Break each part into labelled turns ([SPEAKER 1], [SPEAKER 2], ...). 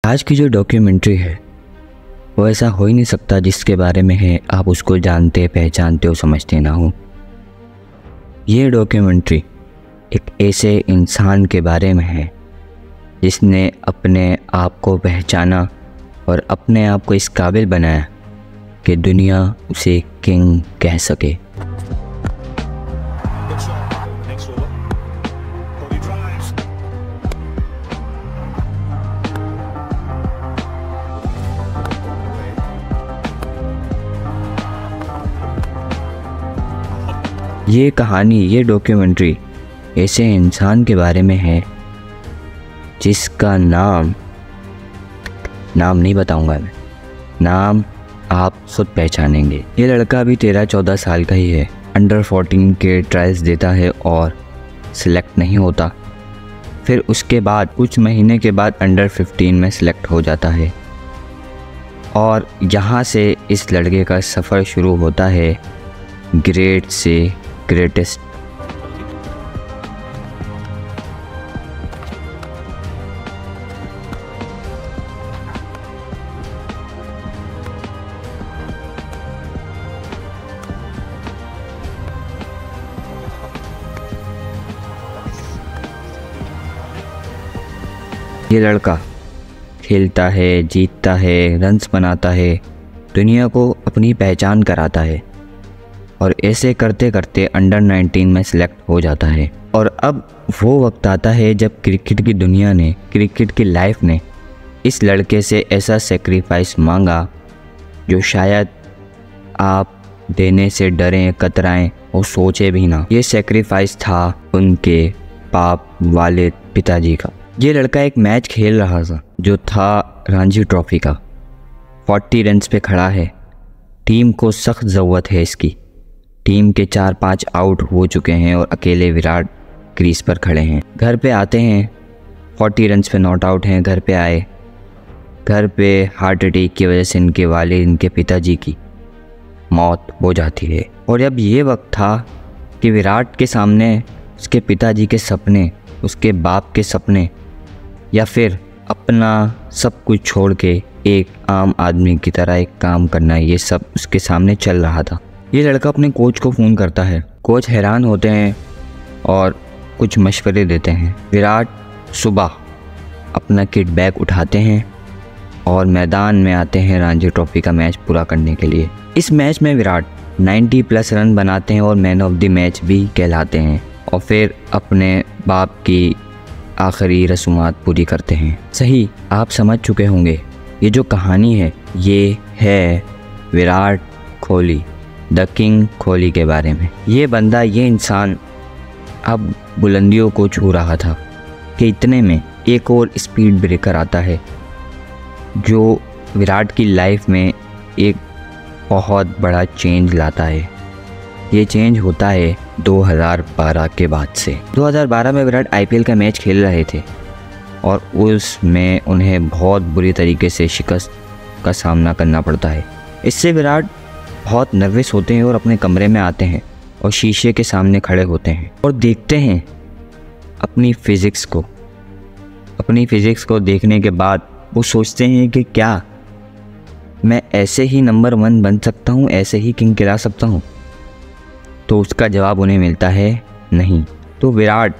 [SPEAKER 1] आज की जो डॉक्यूमेंट्री है वो ऐसा हो ही नहीं सकता जिसके बारे में है आप उसको जानते पहचानते हो समझते ना हो। ये डॉक्यूमेंट्री एक ऐसे इंसान के बारे में है जिसने अपने आप को पहचाना और अपने आप को इस काबिल बनाया कि दुनिया उसे किंग कह सके। ये कहानी, ये डॉक्यूमेंट्री ऐसे इंसान के बारे में है जिसका नाम नहीं बताऊंगा मैं, नाम आप खुद पहचानेंगे। ये लड़का अभी 13-14 साल का ही है, अंडर 14 के ट्रायल्स देता है और सिलेक्ट नहीं होता। फिर उसके बाद कुछ महीने के बाद अंडर 15 में सिलेक्ट हो जाता है और यहाँ से इस लड़के का सफ़र शुरू होता है ग्रेट से ग्रेटेस्ट। ये लड़का खेलता है, जीतता है, रन्स बनाता है, दुनिया को अपनी पहचान कराता है और ऐसे करते करते अंडर 19 में सिलेक्ट हो जाता है। और अब वो वक्त आता है जब क्रिकेट की दुनिया ने, क्रिकेट की लाइफ ने इस लड़के से ऐसा सेक्रीफाइस मांगा जो शायद आप देने से डरें, कतराएं और सोचे भी ना। ये सेक्रीफाइस था उनके बाप वालिद पिताजी का। ये लड़का एक मैच खेल रहा था जो था रणजी ट्रॉफी का। 40 रन्स पे खड़ा है, टीम को सख्त ज़रूरत है इसकी। टीम के 4-5 आउट हो चुके हैं और अकेले विराट क्रीज पर खड़े हैं। घर पे आते हैं, 40 रन्स पे नॉट आउट हैं। घर पे आए, घर पे हार्ट अटैक की वजह से इनके वालिद, इनके पिताजी की मौत हो जाती है। और अब ये वक्त था कि विराट के सामने उसके पिताजी के सपने, उसके बाप के सपने या फिर अपना सब कुछ छोड़ के एक आम आदमी की तरह एक काम करना, ये सब उसके सामने चल रहा था। ये लड़का अपने कोच को फ़ोन करता है। कोच हैरान होते हैं और कुछ मशवरे देते हैं। विराट सुबह अपना किट बैग उठाते हैं और मैदान में आते हैं रणजी ट्रॉफी का मैच पूरा करने के लिए। इस मैच में विराट 90+ रन बनाते हैं और मैन ऑफ द मैच भी कहलाते हैं और फिर अपने बाप की आखिरी रसूमात पूरी करते हैं। सही, आप समझ चुके होंगे ये जो कहानी है ये है विराट कोहली, द किंग कोहली के बारे में। ये बंदा, ये इंसान अब बुलंदियों को छू रहा था कि इतने में एक और स्पीड ब्रेकर आता है जो विराट की लाइफ में एक बहुत बड़ा चेंज लाता है। ये चेंज होता है 2012 के बाद से। 2012 में विराट IPL का मैच खेल रहे थे और उसमें उन्हें बहुत बुरी तरीके से शिकस्त का सामना करना पड़ता है। इससे विराट बहुत नर्वस होते हैं और अपने कमरे में आते हैं और शीशे के सामने खड़े होते हैं और देखते हैं अपनी फ़िज़िक्स को। अपनी फ़िज़िक्स को देखने के बाद वो सोचते हैं कि क्या मैं ऐसे ही नंबर 1 बन सकता हूँ, ऐसे ही किंग कहला सकता हूँ? तो उसका जवाब उन्हें मिलता है नहीं। तो विराट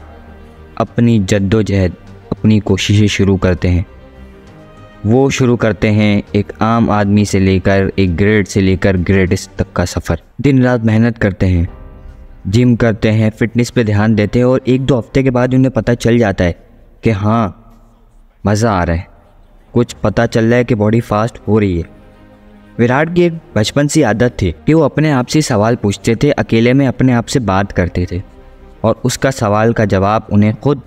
[SPEAKER 1] अपनी जद्दोजहद, अपनी कोशिशें शुरू करते हैं। वो शुरू करते हैं एक आम आदमी से लेकर, एक ग्रेड से लेकर ग्रेटेस्ट तक का सफ़र। दिन रात मेहनत करते हैं, जिम करते हैं, फिटनेस पे ध्यान देते हैं और 1-2 हफ्ते के बाद उन्हें पता चल जाता है कि हाँ, मज़ा आ रहा है, कुछ पता चल रहा है कि बॉडी फास्ट हो रही है। विराट की एक बचपन सी आदत थी कि वो अपने आप से सवाल पूछते थे, अकेले में अपने आप से बात करते थे और उसका सवाल का जवाब उन्हें खुद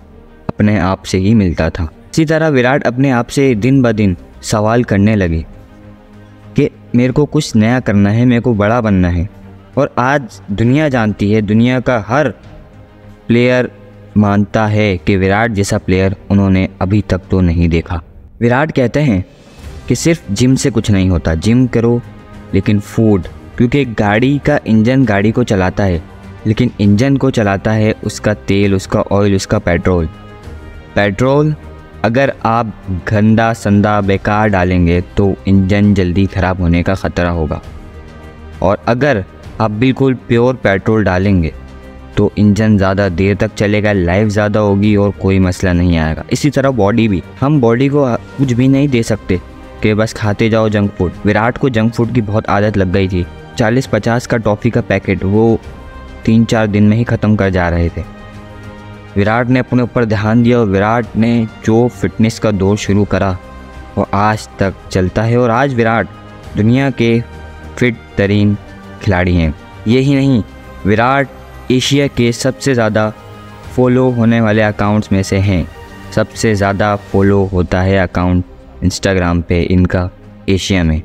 [SPEAKER 1] अपने आप से ही मिलता था। इसी तरह विराट अपने आप से दिन ब दिन सवाल करने लगे कि मेरे को कुछ नया करना है, मेरे को बड़ा बनना है। और आज दुनिया जानती है, दुनिया का हर प्लेयर मानता है कि विराट जैसा प्लेयर उन्होंने अभी तक तो नहीं देखा। विराट कहते हैं कि सिर्फ जिम से कुछ नहीं होता, जिम करो लेकिन फूड, क्योंकि एक गाड़ी का इंजन गाड़ी को चलाता है लेकिन इंजन को चलाता है उसका तेल, उसका ऑयल, उसका पेट्रोल अगर आप गंदा संदा बेकार डालेंगे तो इंजन जल्दी ख़राब होने का ख़तरा होगा, और अगर आप बिल्कुल प्योर पेट्रोल डालेंगे तो इंजन ज़्यादा देर तक चलेगा, लाइफ ज़्यादा होगी और कोई मसला नहीं आएगा। इसी तरह बॉडी भी, हम बॉडी को कुछ भी नहीं दे सकते कि बस खाते जाओ जंक फूड। विराट को जंक फूड की बहुत आदत लग गई थी। 40-50 का टॉफ़ी का पैकेट वो 3-4 दिन में ही ख़त्म कर जा रहे थे। विराट ने अपने ऊपर ध्यान दिया और विराट ने जो फिटनेस का दौर शुरू करा वो आज तक चलता है, और आज विराट दुनिया के फिट तरीन खिलाड़ी हैं। यही नहीं, विराट एशिया के सबसे ज़्यादा फॉलो होने वाले अकाउंट्स में से हैं। सबसे ज़्यादा फॉलो होता है अकाउंट इंस्टाग्राम पे इनका एशिया में।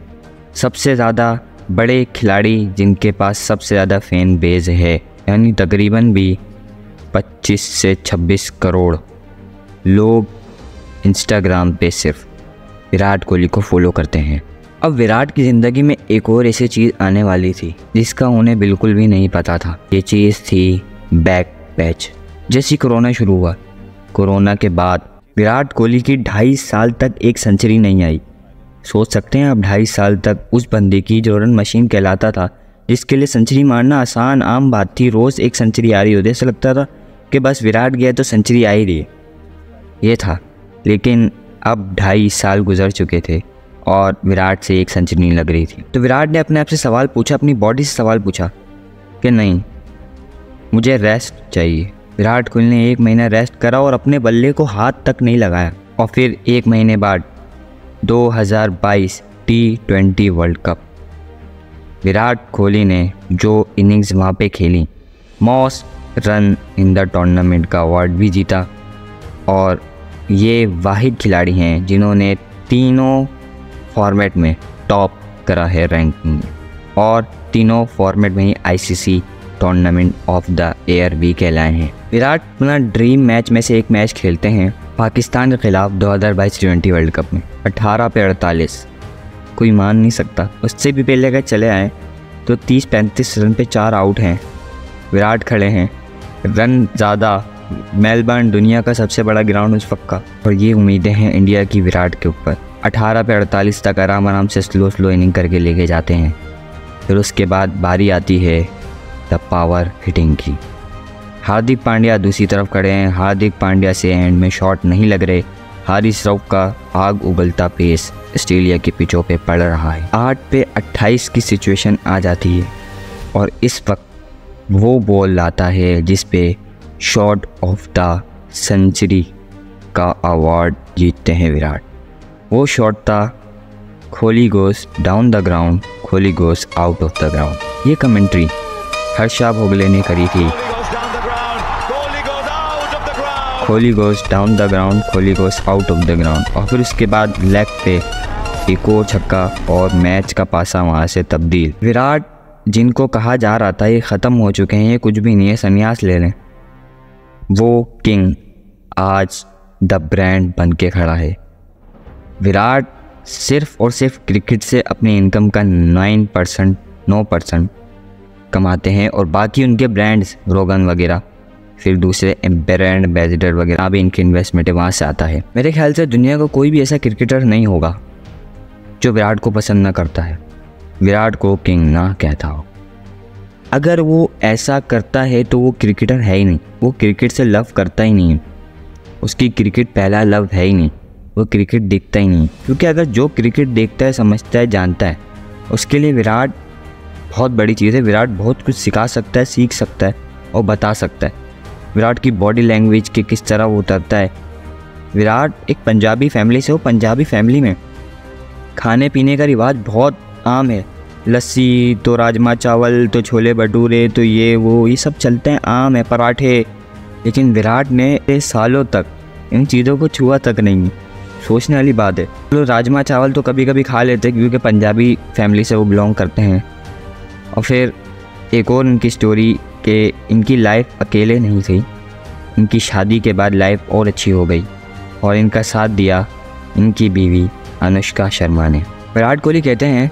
[SPEAKER 1] सबसे ज़्यादा बड़े खिलाड़ी जिनके पास सबसे ज़्यादा फ़ैन बेस है, यानी तकरीबन भी 25 से 26 करोड़ लोग इंस्टाग्राम पे सिर्फ विराट कोहली को फॉलो करते हैं। अब विराट की ज़िंदगी में एक और ऐसी चीज़ आने वाली थी जिसका उन्हें बिल्कुल भी नहीं पता था। ये चीज़ थी बैक पैच। जैसे कोरोना शुरू हुआ, कोरोना के बाद विराट कोहली की 2.5 साल तक एक सेंचुरी नहीं आई। सोच सकते हैं आप, 2.5 साल तक उस बंदे की जो रन मशीन कहलाता था, जिसके लिए सेंचुरी मारना आसान आम बात थी, रोज़ एक सेंचुरी आ रही होती, ऐसा लगता था कि बस विराट गया तो सेंचुरी आ ही रही है, ये था। लेकिन अब 2.5 साल गुजर चुके थे और विराट से एक सेंचुरी नहीं लग रही थी। तो विराट ने अपने आप से सवाल पूछा, अपनी बॉडी से सवाल पूछा कि नहीं, मुझे रेस्ट चाहिए। विराट कोहली ने 1 महीना रेस्ट करा और अपने बल्ले को हाथ तक नहीं लगाया। और फिर 1 महीने बाद 2022 T20 world cup, Virat Kohli ने जो इनिंग्स वहाँ पे खेली, most run in the tournament का अवार्ड भी जीता। और ये वाहिद खिलाड़ी हैं जिन्होंने तीनों फॉर्मेट में टॉप करा है रैंकिंग में, और तीनों फॉर्मेट में ही ICC tournament of the year भी कहलाए हैं। विराट अपना ड्रीम मैच में से एक मैच खेलते हैं पाकिस्तान के खिलाफ 2022 T20 वर्ल्ड कप में, 18 पे 48। कोई मान नहीं सकता। उससे भी पहले अगर चले आए तो 30-35 रन पे 4 आउट हैं, विराट खड़े हैं, रन ज़्यादा, मेलबर्न दुनिया का सबसे बड़ा ग्राउंड उस वक्त का, और ये उम्मीदें हैं इंडिया की विराट के ऊपर। 18 पे 48 तक आराम से स्लो इनिंग करके लेके जाते हैं। फिर उसके बाद बारी आती है द पावर हिटिंग की। हार्दिक पांड्या दूसरी तरफ खड़े हैं, हार्दिक पांड्या से एंड में शॉट नहीं लग रहे। हारिस रऊफ का आग उगलता पेस ऑस्ट्रेलिया की पिचों पे पड़ रहा है। 8 पे 28 की सिचुएशन आ जाती है और इस वक्त वो बॉल लाता है जिस पे शॉट ऑफ द सेंचुरी का अवार्ड जीतते हैं विराट। वो शॉट था Kohli goes down the ground, Kohli goes out of the ground. ये कमेंट्री हर्षा भोगले ने करी थी। Kohli goes down the ground, Kohli goes out of the ground. और फिर उसके बाद लेग पे एक और छक्का और मैच का पासा वहाँ से तब्दील। विराट जिनको कहा जा रहा था ये ख़त्म हो चुके हैं, ये कुछ भी नहीं है, संन्यास ले लें, वो किंग आज द ब्रांड बन के खड़ा है। विराट सिर्फ़ और सिर्फ क्रिकेट से अपनी इनकम का 9% कमाते हैं और बाकी उनके ब्रांड्स रोगन वगैरह, फिर दूसरे ब्रांड एम्बेसडर वगैरह भी इनके इन्वेस्टमेंट वहाँ से आता है। मेरे ख्याल से दुनिया का कोई भी ऐसा क्रिकेटर नहीं होगा जो विराट को पसंद ना करता है, विराट को किंग ना कहता हो। अगर वो ऐसा करता है तो वो क्रिकेटर है ही नहीं, वो क्रिकेट से लव करता ही नहीं है, उसकी क्रिकेट पहला लव है ही नहीं, वो क्रिकेट देखता ही नहीं। क्योंकि अगर जो क्रिकेट देखता है, समझता है, जानता है, उसके लिए विराट बहुत बड़ी चीज़ है। विराट बहुत कुछ सिखा सकता है, सीख सकता है और बता सकता है। विराट की बॉडी लैंग्वेज के किस तरह वो उतरता है। विराट एक पंजाबी फैमिली से हो, पंजाबी फैमिली में खाने पीने का रिवाज बहुत आम है। लस्सी तो राजमा चावल तो छोले भटूरे तो ये सब चलते हैं, आम है, पराठे। लेकिन विराट ने सालों तक इन चीज़ों को छुआ तक नहीं। सोचने वाली बात है। तो राजमा चावल तो कभी कभी खा लेते क्योंकि पंजाबी फैमिली से वो बिलोंग करते हैं। और फिर एक और इनकी स्टोरी कि इनकी लाइफ अकेले नहीं थी, इनकी शादी के बाद लाइफ और अच्छी हो गई और इनका साथ दिया इनकी बीवी अनुष्का शर्मा ने। विराट कोहली कहते हैं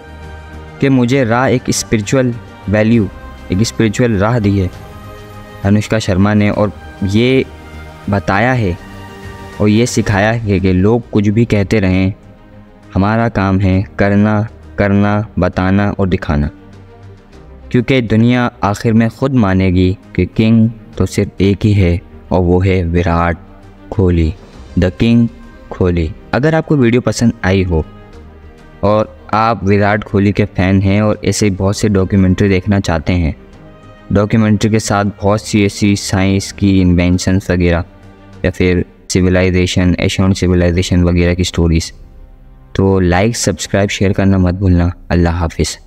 [SPEAKER 1] कि मुझे राह एक स्पिरिचुअल वैल्यू, एक स्पिरिचुअल राह दी है अनुष्का शर्मा ने, और ये बताया है और ये सिखाया है कि लोग कुछ भी कहते रहें, हमारा काम है करना करना, बताना और दिखाना, क्योंकि दुनिया आखिर में ख़ुद मानेगी कि किंग तो सिर्फ एक ही है और वो है विराट कोहली, द किंग कोहली। अगर आपको वीडियो पसंद आई हो और आप विराट कोहली के फ़ैन हैं और ऐसे बहुत से डॉक्यूमेंट्री देखना चाहते हैं, डॉक्यूमेंट्री के साथ बहुत सी ऐसी साइंस की इन्वेंशंस वगैरह या फिर सिविलाइजेशन, एशियन सिविलाइजेशन वगैरह की स्टोरीज़, तो लाइक, सब्सक्राइब, शेयर करना मत भूलना। अल्लाह हाफिज़।